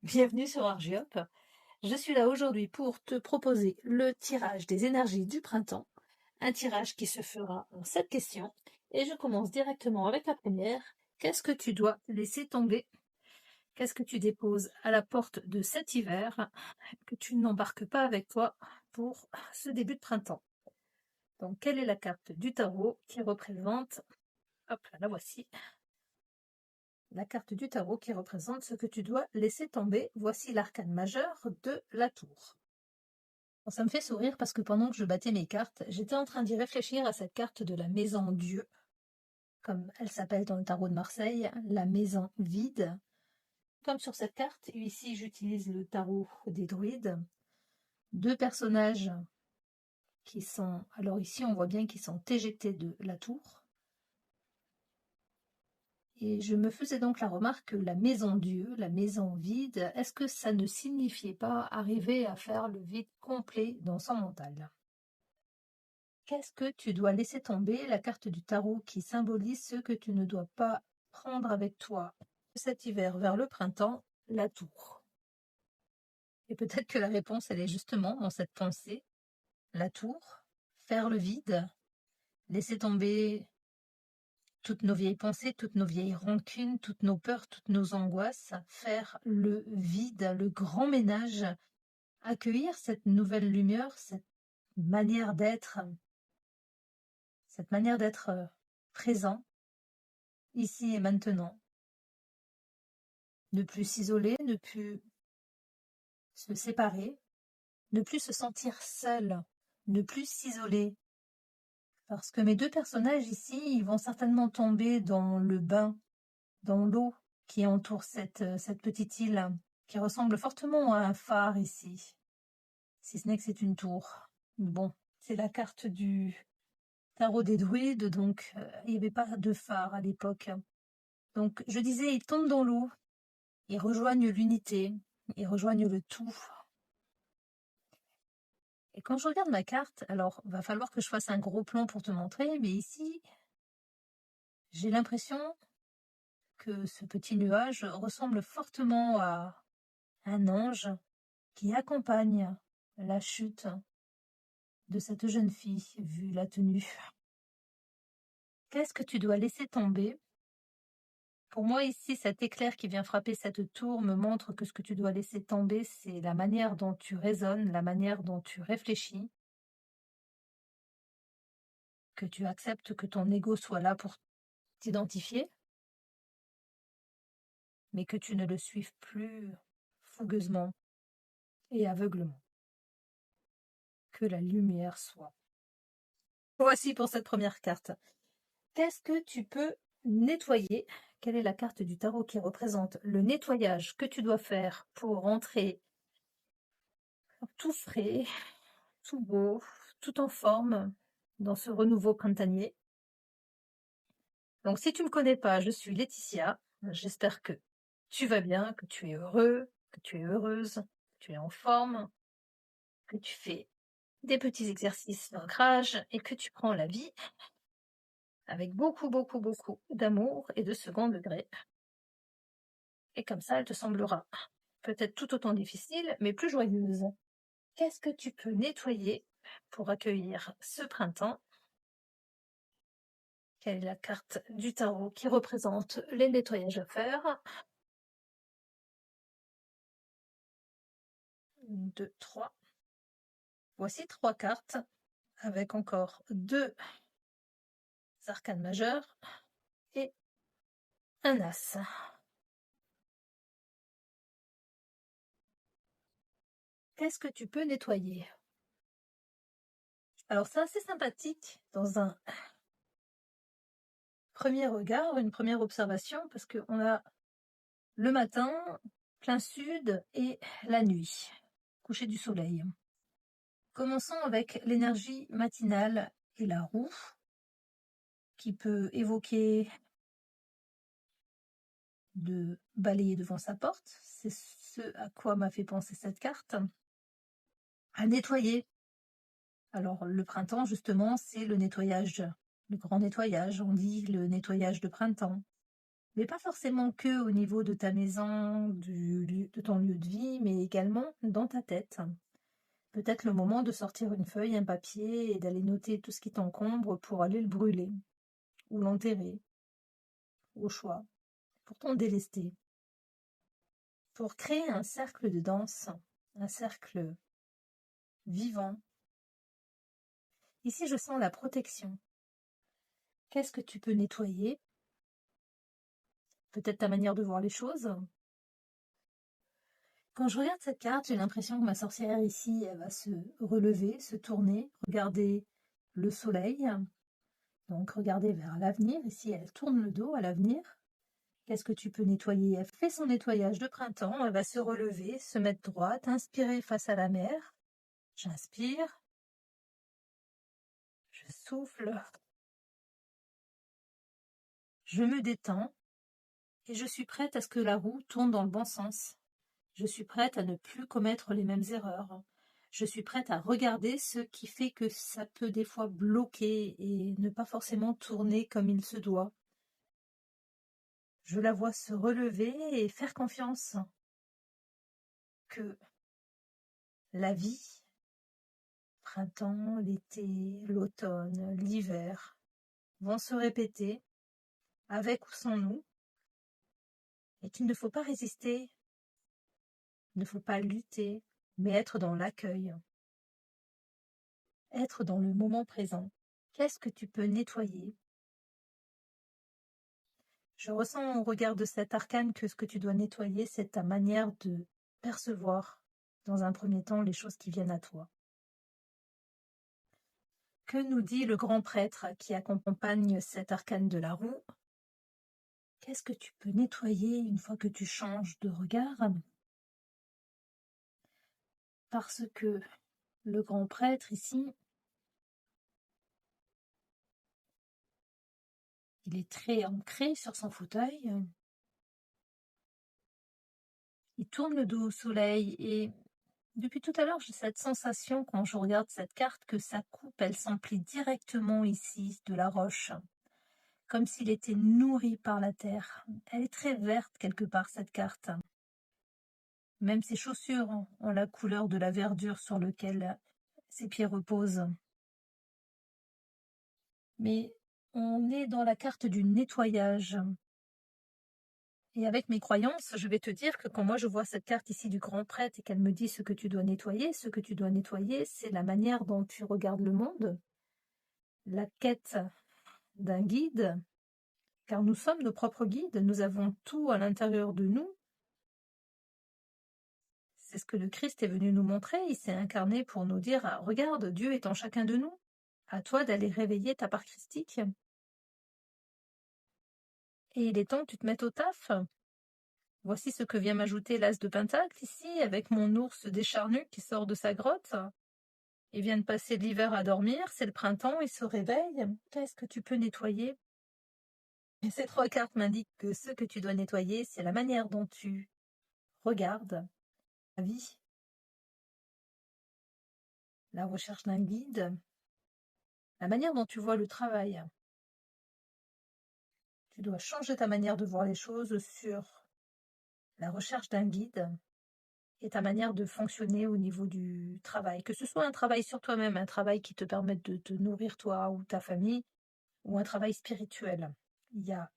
Bienvenue sur Argiop. Je suis là aujourd'hui pour te proposer le tirage des énergies du printemps, un tirage qui se fera en 7 questions. Et je commence directement avec la première. Qu'est-ce que tu dois laisser tomber? Qu'est-ce que tu déposes à la porte de cet hiver que tu n'embarques pas avec toi pour ce début de printemps? Donc, quelle est la carte du tarot qui représente, hop là, la voici, la carte du tarot qui représente ce que tu dois laisser tomber. Voici l'arcane majeur de la tour. Ça me fait sourire parce que pendant que je battais mes cartes, j'étais en train d'y réfléchir à cette carte de la maison Dieu, comme elle s'appelle dans le tarot de Marseille, la maison vide. Comme sur cette carte, ici j'utilise le tarot des druides. Deux personnages qui sont, alors ici on voit bien qu'ils sont éjectés de la tour. Et je me faisais donc la remarque que la maison Dieu, la maison vide, est-ce que ça ne signifiait pas arriver à faire le vide complet dans son mental? Qu'est-ce que tu dois laisser tomber? La carte du tarot qui symbolise ce que tu ne dois pas prendre avec toi cet hiver vers le printemps, la tour. Et peut-être que la réponse, elle est justement dans cette pensée, la tour, faire le vide, laisser tomber toutes nos vieilles pensées, toutes nos vieilles rancunes, toutes nos peurs, toutes nos angoisses, faire le vide, le grand ménage, accueillir cette nouvelle lumière, cette manière d'être présent, ici et maintenant. Ne plus s'isoler, ne plus se séparer, ne plus se sentir seul, ne plus s'isoler. Parce que mes deux personnages ici, ils vont certainement tomber dans le bain, dans l'eau qui entoure cette petite île, qui ressemble fortement à un phare ici. Si ce n'est que c'est une tour. Bon, c'est la carte du tarot des druides, donc il n'y avait pas de phare à l'époque. Donc je disais, ils tombent dans l'eau, ils rejoignent l'unité, ils rejoignent le tout. Et quand je regarde ma carte, alors va falloir que je fasse un gros plan pour te montrer, mais ici, j'ai l'impression que ce petit nuage ressemble fortement à un ange qui accompagne la chute de cette jeune fille, vu la tenue. Qu'est-ce que tu dois laisser tomber? Pour moi, ici, cet éclair qui vient frapper cette tour me montre que ce que tu dois laisser tomber, c'est la manière dont tu raisonnes, la manière dont tu réfléchis, que tu acceptes que ton ego soit là pour t'identifier, mais que tu ne le suives plus fougueusement et aveuglement. Que la lumière soit. Voici pour cette première carte. Qu'est-ce que tu peux nettoyer? Quelle est la carte du tarot qui représente le nettoyage que tu dois faire pour rentrer tout frais, tout beau, tout en forme dans ce renouveau printanier? Donc si tu ne me connais pas, je suis Laetitia. J'espère que tu vas bien, que tu es heureux, que tu es heureuse, que tu es en forme, que tu fais des petits exercices d'ancrage et que tu prends la vie avec beaucoup, beaucoup, beaucoup d'amour et de second degré. Et comme ça, elle te semblera peut-être tout autant difficile, mais plus joyeuse. Qu'est-ce que tu peux nettoyer pour accueillir ce printemps? Quelle est la carte du tarot qui représente les nettoyages à faire? 1, 2, 3. Voici 3 cartes avec encore 2 arcanes majeures et un as. Qu'est-ce que tu peux nettoyer? Alors c'est assez sympathique dans un premier regard, une première observation, parce qu'on a le matin, plein sud et la nuit, coucher du soleil. Commençons avec l'énergie matinale et la roue, qui peut évoquer de balayer devant sa porte. C'est ce à quoi m'a fait penser cette carte. À nettoyer. Alors le printemps, justement, c'est le nettoyage, le grand nettoyage. On dit le nettoyage de printemps. mais pas forcément que au niveau de ta maison, de ton lieu de vie, mais également dans ta tête. Peut-être le moment de sortir une feuille, un papier et d'aller noter tout ce qui t'encombre pour aller le brûler ou l'enterrer, au choix, pour t'en délester, pour créer un cercle de danse, un cercle vivant. Ici, je sens la protection. Qu'est-ce que tu peux nettoyer? Peut-être ta manière de voir les choses. Quand je regarde cette carte, j'ai l'impression que ma sorcière ici, elle va se relever, se tourner, regarder le soleil, donc regarder vers l'avenir. Ici, elle tourne le dos à l'avenir. Qu'est-ce que tu peux nettoyer? Elle fait son nettoyage de printemps, elle va se relever, se mettre droite, inspirer face à la mer. J'inspire, je souffle, je me détends et je suis prête à ce que la roue tourne dans le bon sens. Je suis prête à ne plus commettre les mêmes erreurs. Je suis prête à regarder ce qui fait que ça peut des fois bloquer et ne pas forcément tourner comme il se doit. Je la vois se relever et faire confiance que la vie, printemps, l'été, l'automne, l'hiver, vont se répéter avec ou sans nous et qu'il ne faut pas résister, il ne faut pas lutter, mais être dans l'accueil, être dans le moment présent. Qu'est-ce que tu peux nettoyer? Je ressens au regard de cet arcane que ce que tu dois nettoyer, c'est ta manière de percevoir, dans un premier temps, les choses qui viennent à toi. Que nous dit le grand prêtre qui accompagne cet arcane de la roue? Qu'est-ce que tu peux nettoyer une fois que tu changes de regard? Parce que le grand prêtre ici, il est très ancré sur son fauteuil. Il tourne le dos au soleil et depuis tout à l'heure, j'ai cette sensation quand je regarde cette carte que sa coupe, elle s'emplit directement ici de la roche, comme s'il était nourri par la terre. Elle est très verte quelque part, cette carte. Même ses chaussures ont la couleur de la verdure sur laquelle ses pieds reposent. Mais on est dans la carte du nettoyage. Et avec mes croyances, je vais te dire que quand moi je vois cette carte ici du grand prêtre et qu'elle me dit ce que tu dois nettoyer, c'est la manière dont tu regardes le monde, la quête d'un guide, car nous sommes nos propres guides, nous avons tout à l'intérieur de nous. C'est ce que le Christ est venu nous montrer, il s'est incarné pour nous dire, ah, regarde, Dieu est en chacun de nous, à toi d'aller réveiller ta part christique. Et il est temps que tu te mettes au taf. Voici ce que vient m'ajouter l'as de Pentacle ici, avec mon ours décharnu qui sort de sa grotte. Il vient de passer l'hiver à dormir, c'est le printemps, il se réveille. Qu'est-ce que tu peux nettoyer? Et ces trois cartes m'indiquent que ce que tu dois nettoyer, c'est la manière dont tu regardes la vie, la recherche d'un guide, la manière dont tu vois le travail. Tu dois changer ta manière de voir les choses sur la recherche d'un guide et ta manière de fonctionner au niveau du travail. Que ce soit un travail sur toi-même, un travail qui te permette de te nourrir toi ou ta famille, ou un travail spirituel. Il y a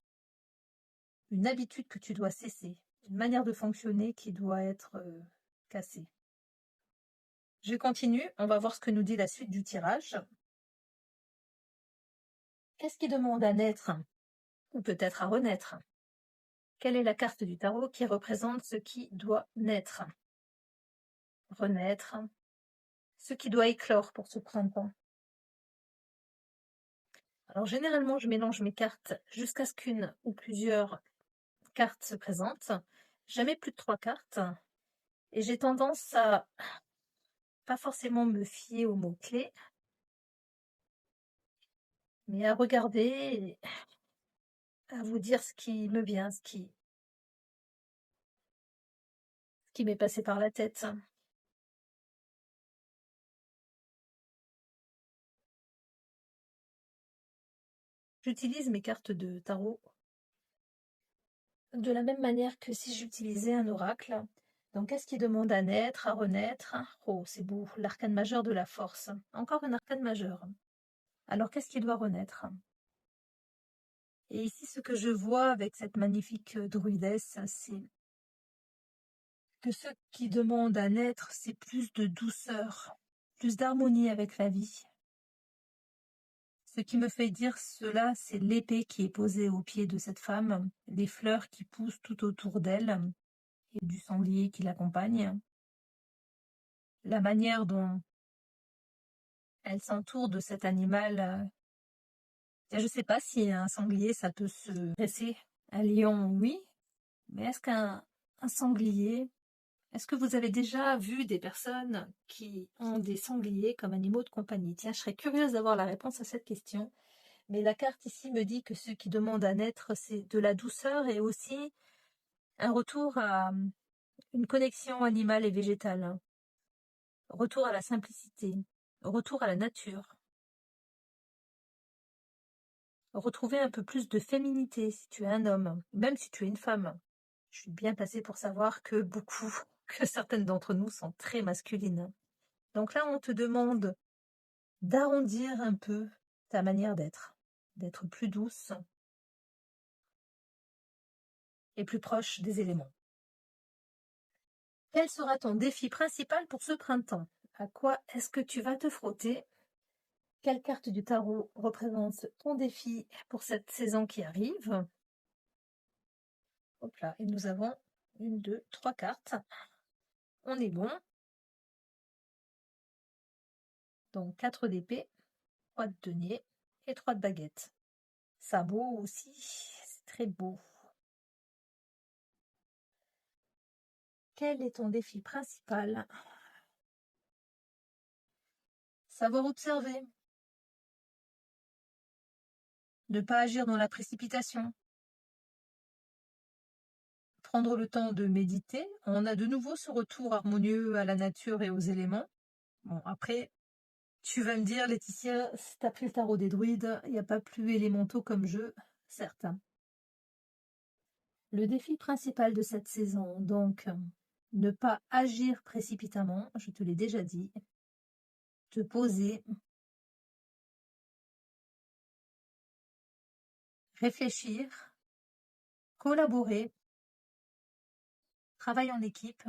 une habitude que tu dois cesser, une manière de fonctionner qui doit être cassée. Je continue, on va voir ce que nous dit la suite du tirage. Qu'est-ce qui demande à naître ou peut-être à renaître? Quelle est la carte du tarot qui représente ce qui doit naître, renaître, ce qui doit éclore pour ce printemps? Alors généralement, je mélange mes cartes jusqu'à ce qu'une ou plusieurs cartes se présentent. Jamais plus de 3 cartes. Et j'ai tendance à pas forcément me fier aux mots-clés, mais à regarder et à vous dire ce qui me vient, ce qui m'est passé par la tête. J'utilise mes cartes de tarot de la même manière que si j'utilisais un oracle. Donc, qu'est-ce qui demande à naître, à renaître? Oh, c'est beau, l'arcane majeur de la force. Encore un arcane majeur. Alors, qu'est-ce qui doit renaître? Et ici, ce que je vois avec cette magnifique druidesse, c'est que ce qui demande à naître, c'est plus de douceur, plus d'harmonie avec la vie. Ce qui me fait dire cela, c'est l'épée qui est posée au pied de cette femme, les fleurs qui poussent tout autour d'elle et du sanglier qui l'accompagne, la manière dont elle s'entoure de cet animal. Je ne sais pas si un sanglier, ça peut se dresser. Un lion, oui, mais est-ce qu'un sanglier, est-ce que vous avez déjà vu des personnes qui ont des sangliers comme animaux de compagnie? Tiens, je serais curieuse d'avoir la réponse à cette question. Mais la carte ici me dit que ce qui demande à naître, c'est de la douceur et aussi un retour à une connexion animale et végétale. Retour à la simplicité. Retour à la nature. Retrouver un peu plus de féminité si tu es un homme, même si tu es une femme. Je suis bien placée pour savoir que que certaines d'entre nous sont très masculines. Donc là, on te demande d'arrondir un peu ta manière d'être plus douce et plus proche des éléments. Quel sera ton défi principal pour ce printemps? À quoi est-ce que tu vas te frotter? Quelle carte du tarot représente ton défi pour cette saison qui arrive? Hop là, et nous avons 1, 2, 3 cartes. On est bon. Donc 4 d'épée, 3 de denier et 3 de baguette. Sabot aussi, c'est très beau. Quel est ton défi principal? Savoir observer. Ne pas agir dans la précipitation. Prendre le temps de méditer. On a de nouveau ce retour harmonieux à la nature et aux éléments. Bon, après, tu vas me dire, Laetitia, si t'as pris le tarot des druides, il n'y a pas plus élémentaux comme jeu, certes. Le défi principal de cette saison, donc, ne pas agir précipitamment, je te l'ai déjà dit, te poser, réfléchir, collaborer, travailler en équipe,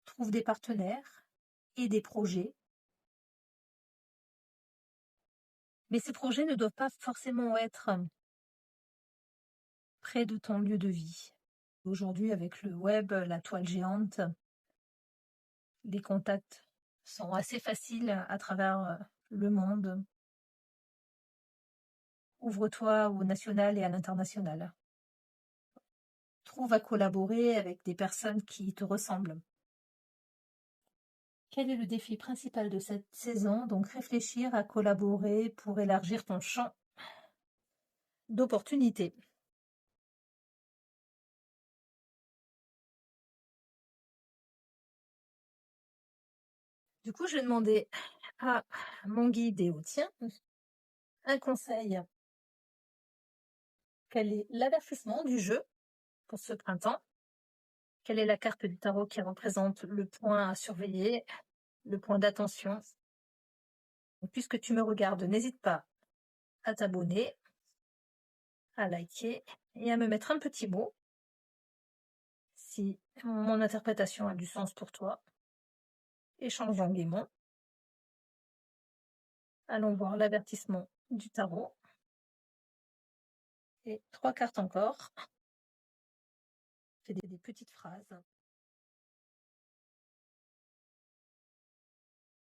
trouve des partenaires et des projets. Mais ces projets ne doivent pas forcément être près de ton lieu de vie. Aujourd'hui, avec le web, la toile géante, les contacts sont assez faciles à travers le monde. Ouvre-toi au national et à l'international. Trouve à collaborer avec des personnes qui te ressemblent. Quel est le défi principal de cette saison? Donc réfléchir à collaborer pour élargir ton champ d'opportunités. Du coup, je vais demander à mon guide et au tien un conseil. Quel est l'avertissement du jeu pour ce printemps? Quelle est la carte du tarot qui représente le point à surveiller, le point d'attention? Puisque tu me regardes, n'hésite pas à t'abonner, à liker et à me mettre un petit mot si mon interprétation a du sens pour toi. Échangeons gaiement. Allons voir l'avertissement du tarot. Et 3 cartes encore. Fais des petites phrases.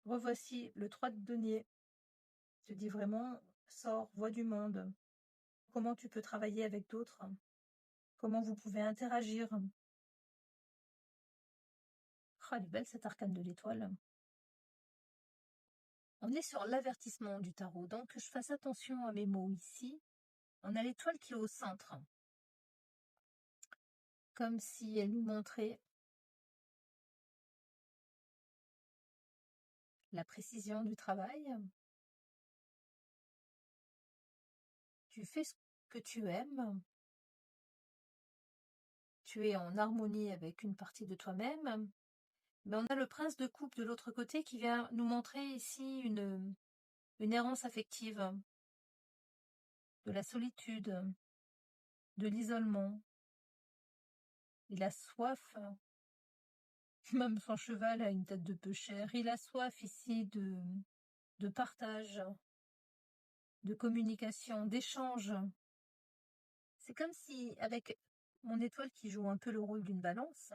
Revoici le 3 de denier. Je te dis vraiment, sors, vois du monde. Comment tu peux travailler avec d'autres? Comment vous pouvez interagir? Ah, elle est belle cette arcane de l'étoile. On est sur l'avertissement du tarot, donc que je fasse attention à mes mots ici. On a l'étoile qui est au centre, comme si elle nous montrait la précision du travail. Tu fais ce que tu aimes, tu es en harmonie avec une partie de toi-même. Mais on a le prince de coupe de l'autre côté qui vient nous montrer ici une errance affective, de la solitude, de l'isolement. Il a soif, même son cheval a une tête de peu chère, il a soif ici de partage, de communication, d'échange. C'est comme si, avec mon étoile qui joue un peu le rôle d'une balance,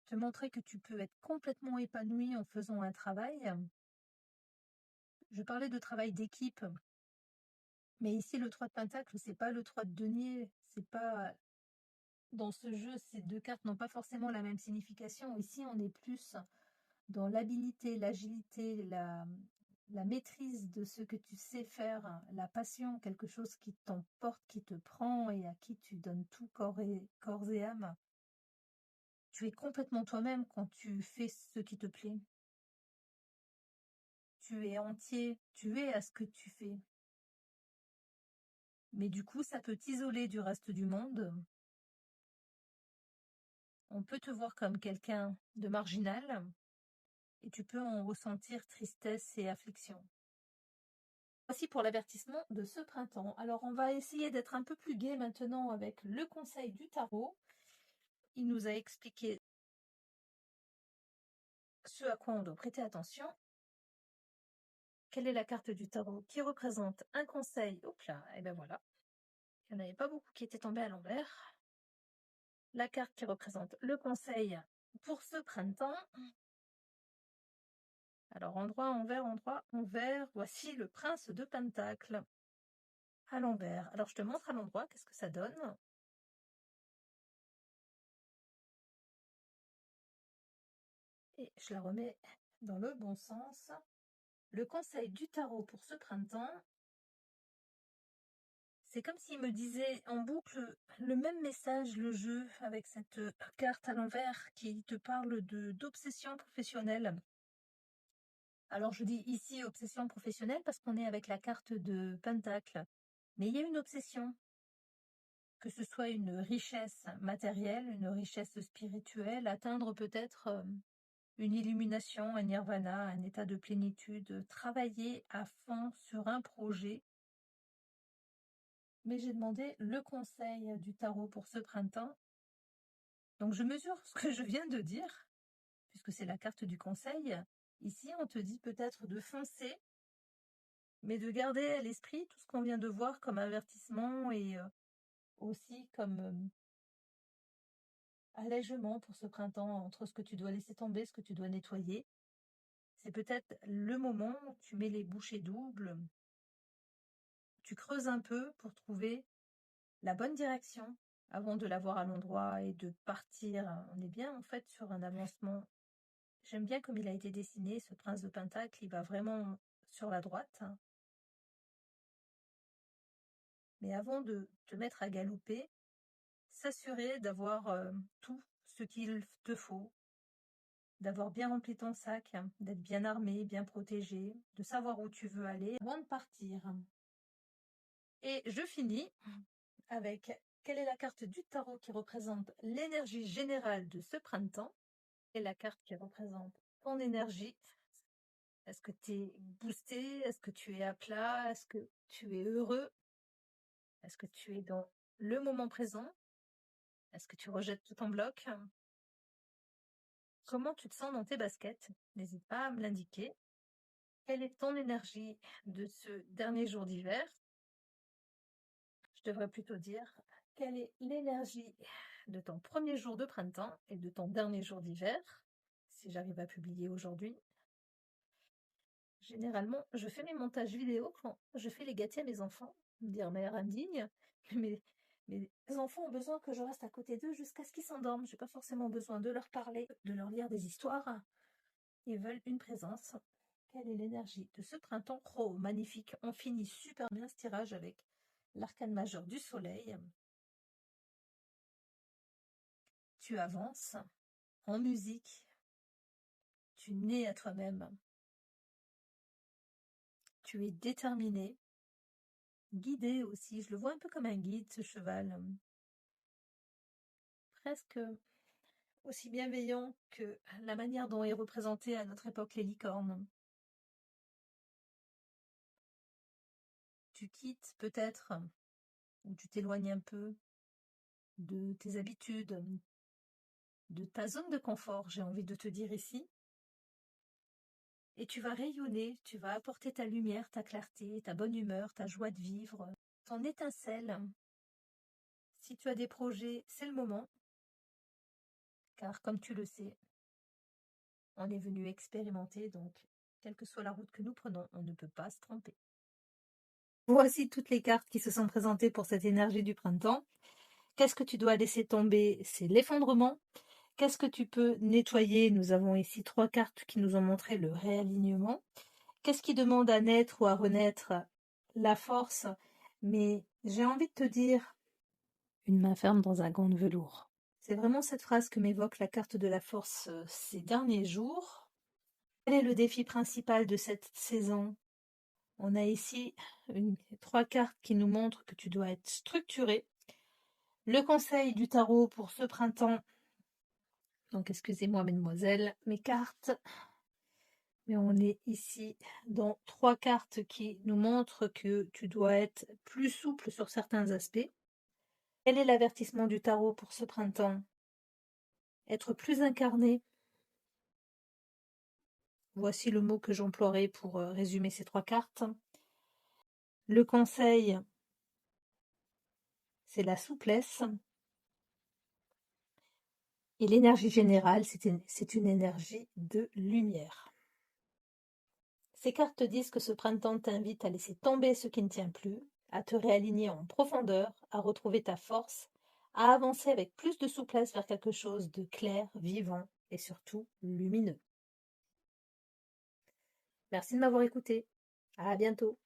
te montrer que tu peux être complètement épanoui en faisant un travail. Je parlais de travail d'équipe, mais ici le 3 de Pentacle, c'est pas le 3 de denier, c'est pas dans ce jeu, ces deux cartes n'ont pas forcément la même signification. Ici, on est plus dans l'habilité, l'agilité, la maîtrise de ce que tu sais faire, la passion, quelque chose qui t'emporte, qui te prend et à qui tu donnes tout corps et âme. Tu es complètement toi-même quand tu fais ce qui te plaît. Tu es entier, tu es à ce que tu fais. Mais du coup, ça peut t'isoler du reste du monde. On peut te voir comme quelqu'un de marginal et tu peux en ressentir tristesse et affliction. Voici pour l'avertissement de ce printemps. Alors on va essayer d'être un peu plus gai maintenant avec le conseil du tarot. Il nous a expliqué ce à quoi on doit prêter attention. Quelle est la carte du tarot qui représente un conseil? Hop là, et ben voilà. Il n'y en avait pas beaucoup qui étaient tombés à l'envers. La carte qui représente le conseil pour ce printemps. Alors endroit, envers, voici le prince de Pentacle. À l'envers. Alors je te montre à l'endroit, qu'est-ce que ça donne? Et je la remets dans le bon sens. Le conseil du tarot pour ce printemps, c'est comme s'il me disait en boucle le même message, le jeu, avec cette carte à l'envers qui te parle d'obsession professionnelle. Alors je dis ici obsession professionnelle parce qu'on est avec la carte de Pentacle. Mais il y a une obsession, que ce soit une richesse matérielle, une richesse spirituelle, atteindre peut-être une illumination, un nirvana, un état de plénitude, travailler à fond sur un projet. Mais j'ai demandé le conseil du tarot pour ce printemps. Donc je mesure ce que je viens de dire, puisque c'est la carte du conseil. Ici, on te dit peut-être de foncer, mais de garder à l'esprit tout ce qu'on vient de voir comme avertissement et aussi comme allègement pour ce printemps, entre ce que tu dois laisser tomber, ce que tu dois nettoyer. C'est peut-être le moment où tu mets les bouchées doubles, tu creuses un peu pour trouver la bonne direction avant de l'avoir à l'endroit et de partir. On est bien en fait sur un avancement. J'aime bien comme il a été dessiné, ce prince de Pentacle, il va vraiment sur la droite. Mais avant de te mettre à galoper, s'assurer d'avoir tout ce qu'il te faut, d'avoir bien rempli ton sac, d'être bien armé, bien protégé, de savoir où tu veux aller avant de partir. Et je finis avec quelle est la carte du tarot qui représente l'énergie générale de ce printemps et la carte qui représente ton énergie. Est-ce que tu es boosté? Est-ce que tu es à plat? Est-ce que tu es heureux? Est-ce que tu es dans le moment présent? Est-ce que tu rejettes tout en bloc? Comment tu te sens dans tes baskets? N'hésite pas à me l'indiquer. Quelle est ton énergie de ce dernier jour d'hiver? Je devrais plutôt dire, quelle est l'énergie de ton premier jour de printemps et de ton dernier jour d'hiver, si j'arrive à publier aujourd'hui. Généralement, je fais mes montages vidéo quand je fais les gâteaux à mes enfants, me dire mère indigne, mais mes enfants ont besoin que je reste à côté d'eux jusqu'à ce qu'ils s'endorment. J'ai pas forcément besoin de leur parler, de leur lire des histoires. Ils veulent une présence. Quelle est l'énergie de ce printemps? Oh, magnifique. On finit super bien ce tirage avec l'arcane majeur du soleil. Tu avances en musique. Tu nais à toi-même. Tu es déterminé. Guidé aussi. Je le vois un peu comme un guide, ce cheval. presque aussi bienveillant que la manière dont est représentée à notre époque les licornes. Tu quittes peut-être, ou tu t'éloignes un peu de tes habitudes, de ta zone de confort, j'ai envie de te dire ici, et tu vas rayonner, tu vas apporter ta lumière, ta clarté, ta bonne humeur, ta joie de vivre, ton étincelle. Si tu as des projets, c'est le moment, car comme tu le sais, on est venu expérimenter, donc quelle que soit la route que nous prenons, on ne peut pas se tromper. Voici toutes les cartes qui se sont présentées pour cette énergie du printemps. Qu'est-ce que tu dois laisser tomber? C'est l'effondrement. Qu'est-ce que tu peux nettoyer? Nous avons ici 3 cartes qui nous ont montré le réalignement. Qu'est-ce qui demande à naître ou à renaître? La force. Mais j'ai envie de te dire, une main ferme dans un gant de velours. C'est vraiment cette phrase que m'évoque la carte de la force ces derniers jours. Quel est le défi principal de cette saison? On a ici 3 cartes qui nous montrent que tu dois être structuré. Le conseil du tarot pour ce printemps. Donc excusez-moi mesdemoiselles, mes cartes. Mais on est ici dans 3 cartes qui nous montrent que tu dois être plus souple sur certains aspects. Quel est l'avertissement du tarot pour ce printemps? Être plus incarné. Voici le mot que j'emploierai pour résumer ces 3 cartes. Le conseil, c'est la souplesse. Et l'énergie générale, c'est une énergie de lumière. Ces cartes te disent que ce printemps t'invite à laisser tomber ce qui ne tient plus, à te réaligner en profondeur, à retrouver ta force, à avancer avec plus de souplesse vers quelque chose de clair, vivant et surtout lumineux. Merci de m'avoir écouté. À bientôt.